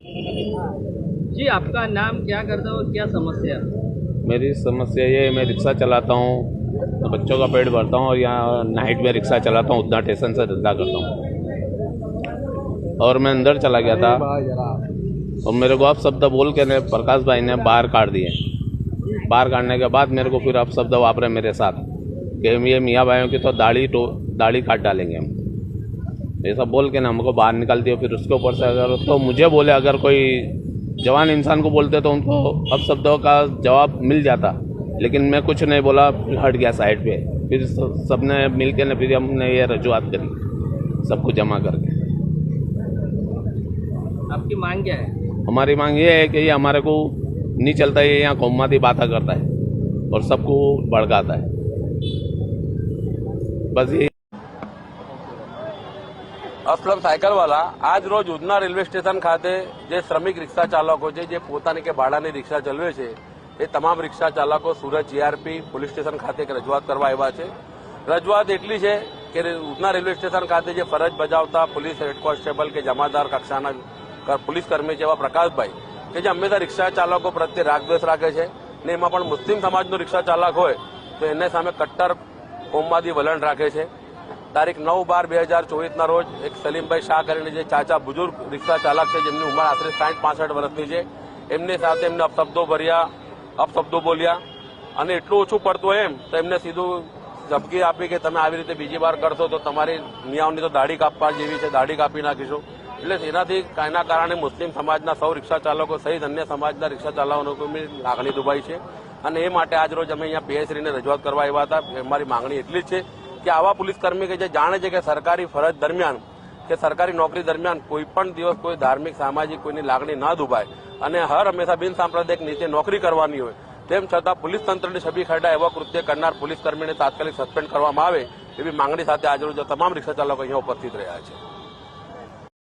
जी, आपका नाम क्या करता हो, क्या समस्या? मेरी समस्या ये है, मैं रिक्शा चलाता हूँ तो बच्चों का पेट भरता हूँ और यहाँ नाइट में रिक्शा चलाता हूँ, उतना स्टेशन से धंधा करता हूँ। और मैं अंदर चला गया था और मेरे को अपशब्द बोल के ने प्रकाश भाई ने बाहर काट दिए। बाहर काटने के बाद मेरे को फिर अपशब्द वापरे मेरे साथ कि ये मियाँ भाइयों की तो दाढ़ी काट डालेंगे हम, ऐसा बोल के ना हमको बाहर निकाल दिया। फिर उसके ऊपर से अगर तो मुझे बोले, अगर कोई जवान इंसान को बोलते तो उनको अपशब्दों का जवाब मिल जाता, लेकिन मैं कुछ नहीं बोला, हट गया साइड पे। फिर सबने मिल के फिर हमने ये रजूआत करी सबको जमा करके। आपकी मांग क्या है? हमारी मांग ये है कि ये हमारे को नहीं चलता है, यहाँ कौमाती बातें करता है और सबको भड़काता है, बस ये। असलम સાયકલવાલા આજ રોજ ઉધના રેલવે સ્ટેશન ખાતે જે શ્રમિક રિક્ષા ચાલકો છે જે પોતાની કે ભાડાની રિક્ષા ચલાવે છે એ તમામ રિક્ષા ચાલકો સુરત જીઆરપી પોલીસ સ્ટેશન ખાતે એક રજૂઆત કરવા આવ્યા છે। રજૂઆત એટલી છે કે ઉધના રેલવે સ્ટેશન ખાતે જે ફરજ બજાવતા પોલીસ હેડ કોન્સ્ટેબલ કે જમાદાર કક્ષાના પોલીસ કર્મી છે એવા પ્રકાશભાઈ કે જે હંમેશા રિક્ષા ચાલકો પ્રત્યે રાગદ્વેષ રાખે છે ને એમાં પણ મુસ્લિમ સમાજનો રિક્ષા ચાલક હોય તો એને સામે કટ્ટર કોમવાદી વલણ રાખે છે। તારીખ 9/12/2024 રોજ એક સલીમભાઈ શાહ કરીને જે ચાચા બુजुर्ग રિક્ષા ચાલક છે જેમની ઉંમર આશરે 60-65 વર્ષની છે, એમની સાથે એમને અપશબ્દો બોલ્યા અને એટલું ઓછું પડતું એમ તો એમને સીધું ધમકી આપી કે તમે આવી રીતે બીજી વાર કરશો તો તમારી મિયાઓની તો દાઢી કાપવા જેવી છે, દાઢી કાપી નાખીશું। એટલે એના કારણે મુસ્લિમ સમાજના સૌ રિક્ષા ચાલકો સહિત અન્ય સમાજના રિક્ષા ચાલકોની લાગણી દુભાઈ છે અને એ માટે આજરોજ અમે અહીંયા પીએસસીને રજૂઆત કરવા આવ્યા હતા। અમારી માંગણી એટલી જ છે કે આવા પોલીસકર્મી કે જે જાણે છે કે સરકારી ફરજ દરમિયાન કે સરકારી નોકરી દરમિયાન કોઈ પણ દિવસ કોઈ ધાર્મિક સામાજિક કોઈની લાગણી ના દુભાય અને હંમેશા બિન સાંપ્રદાયિક નીચે નોકરી કરવાની હોય, તેમ છતાં પોલીસ તંત્રની છબી ખરડા એવા કૃત્ય કરનાર પોલીસકર્મીને તાત્કાલિક સસ્પેન્ડ કરવામાં આવે એવી માંગણી સાથે આજરોજ તમામ રિક્ષા ચાલકો અહીંયા ઉપસ્થિત રહ્યા છે।